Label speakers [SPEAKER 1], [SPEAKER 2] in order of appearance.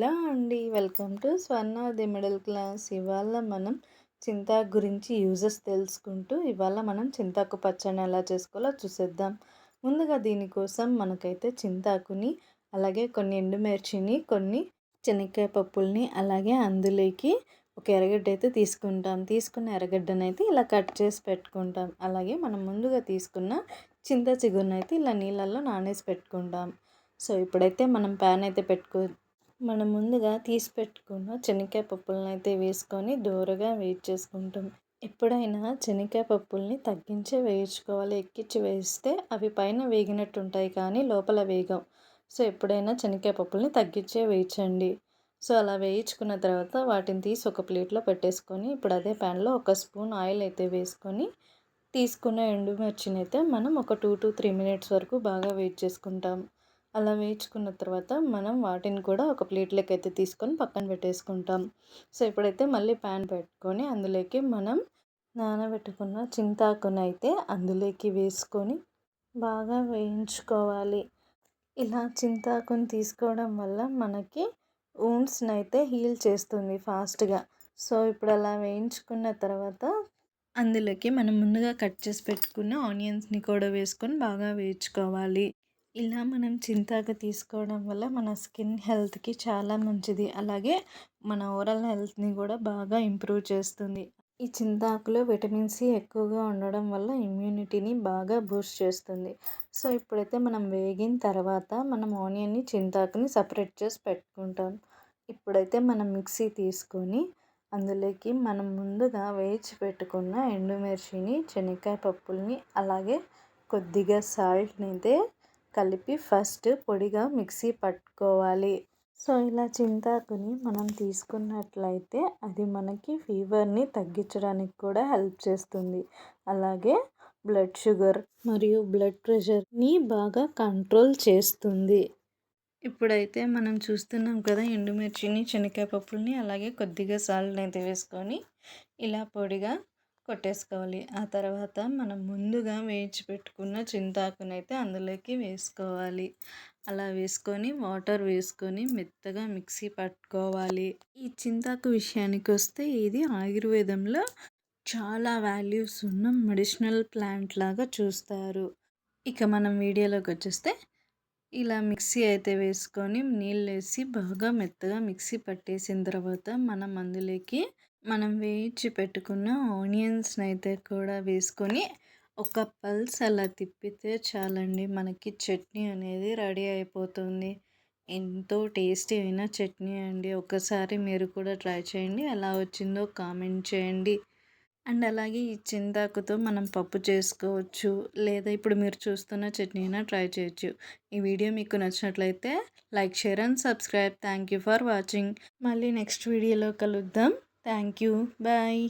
[SPEAKER 1] Hello అండి. Welcome to Swarna the middle class. ఇవాళ మనం చింతాకు గురించి యూజెస్ తెలుసుకుంటూ ఇవాళ మనం చింతాకు పచ్చడిని ఎలా చేసుకోవాలో చూసేద్దాం. ముందుగా దీనికోసం మనకైతే చింతాకుని, అలాగే కొన్ని ఎండుమిర్చిని, కొన్ని శనక్కాయ పప్పుల్ని, అలాగే అందులోకి ఒక ఎర్రగడ్డ అయితే తీసుకున్న ఎర్రగడ్డనైతే ఇలా కట్ చేసి పెట్టుకుంటాం. అలాగే మనం ముందుగా తీసుకున్న చింత చిగురునైతే ఇలా నీళ్ళల్లో నానేసి పెట్టుకుంటాం. సో ఇప్పుడైతే మనం ప్యాన్ అయితే మనం ముందుగా తీసి పెట్టుకున్న శనక్కాయ పప్పులను అయితే వేసుకొని దోరగా చేసుకుంటాం. ఎప్పుడైనా శనక్కాయ పప్పుల్ని తగ్గించే వేయించుకోవాలి. ఎక్కించి వేస్తే అవి పైన వేగినట్టు ఉంటాయి కానీ లోపల వేగవు. సో ఎప్పుడైనా శనక్కాయ పప్పుల్ని తగ్గించే వేయించండి. సో అలా వేయించుకున్న తర్వాత వాటిని తీసి ఒక ప్లేట్లో పెట్టేసుకొని ఇప్పుడు అదే ప్యాన్లో ఒక స్పూన్ ఆయిల్ అయితే వేసుకొని తీసుకున్న ఎండుమిర్చిని అయితే మనం ఒక 2 to 3 మినిట్స్ వరకు బాగా చేసుకుంటాం. అలా వేయించుకున్న తర్వాత మనం వాటిని కూడా ఒక ప్లేట్లోకి అయితే తీసుకొని పక్కన పెట్టేసుకుంటాం. సో ఇప్పుడైతే మళ్ళీ ప్యాన్ పెట్టుకొని అందులోకి మనం నానబెట్టుకున్న చింతాకునైతే అందులోకి వేసుకొని బాగా వేయించుకోవాలి. ఇలా చింతాకుని తీసుకోవడం వల్ల మనకి వూండ్స్ని అయితే హీల్ చేస్తుంది ఫాస్ట్గా. సో ఇప్పుడు అలా వేయించుకున్న తర్వాత అందులోకి మనం ముందుగా కట్ చేసి పెట్టుకున్న ఆనియన్స్ని కూడా వేసుకొని బాగా వేయించుకోవాలి. ఇలా మనం చింతాకు తీసుకోవడం వల్ల మన స్కిన్ హెల్త్కి చాలా మంచిది. అలాగే మన ఓవరాల్ హెల్త్ని కూడా బాగా ఇంప్రూవ్ చేస్తుంది. ఈ చింతాకులో విటమిన్ సి ఎక్కువగా ఉండడం వల్ల ఇమ్యూనిటీని బాగా బూస్ట్ చేస్తుంది. సో ఇప్పుడైతే మనం వేగిన తర్వాత మనం ఆనియన్ని చింతాకుని సపరేట్ చేసి పెట్టుకుంటాం. ఇప్పుడైతే మనం మిక్సీ తీసుకొని అందులోకి మనం ముందుగా వేయించి పెట్టుకున్న ఎండుమిర్చిని, శనక్కాయ పప్పుల్ని, అలాగే కొద్దిగా సాల్ట్ని అయితే కలిపి ఫస్ట్ పొడిగా మిక్సీ పట్టుకోవాలి. సో ఇలా చింతాకుని మనం తీసుకున్నట్లయితే అది మనకి ఫీవర్ని తగ్గించడానికి కూడా హెల్ప్ చేస్తుంది. అలాగే బ్లడ్ షుగర్ మరియు బ్లడ్ ప్రెషర్ని బాగా కంట్రోల్ చేస్తుంది. ఇప్పుడైతే మనం చూస్తున్నాం కదా, ఎండుమిర్చిని, శనక్కాయ పప్పుల్ని, అలాగే కొద్దిగా సాల్ట్ని అయితే వేసుకొని ఇలా పొడిగా కొట్టేసుకోవాలి. ఆ తర్వాత మనం ముందుగా వేయించి పెట్టుకున్న చింతాకునైతే అందులోకి వేసుకోవాలి. అలా వేసుకొని వాటర్ వేసుకొని మెత్తగా మిక్సీ పట్టుకోవాలి. ఈ చింతాకు విషయానికి వస్తే ఇది ఆయుర్వేదంలో చాలా వాల్యూస్ ఉన్న మెడిసినల్ ప్లాంట్ లాగా చూస్తారు. ఇక మనం వీడియోలోకి వచ్చేస్తే ఇలా మిక్సీ అయితే వేసుకొని నీళ్ళు వేసి బాగా మెత్తగా మిక్సీ పట్టేసిన తర్వాత మనం అందులోకి మనం వేయించి పెట్టుకున్న ఆనియన్స్ని అయితే కూడా వేసుకొని ఒక పల్స్ అలా తిప్పితే చాలండి, మనకి చట్నీ అనేది రెడీ అయిపోతుంది. ఎంతో టేస్టీ అయిన చట్నీ అండి. ఒకసారి మీరు కూడా ట్రై చేయండి, ఎలా వచ్చిందో కామెంట్ చేయండి. అండ్ అలాగే ఈ చింతాకుతో మనం పప్పు చేసుకోవచ్చు, లేదా ఇప్పుడు మీరు చూస్తున్న చట్నీ అయినా ట్రై చేయొచ్చు. ఈ వీడియో మీకు నచ్చినట్లయితే like, share and subscribe. Thank you for watching. మళ్ళీ నెక్స్ట్ వీడియోలో కలుద్దాం. Thank you. బాయ్.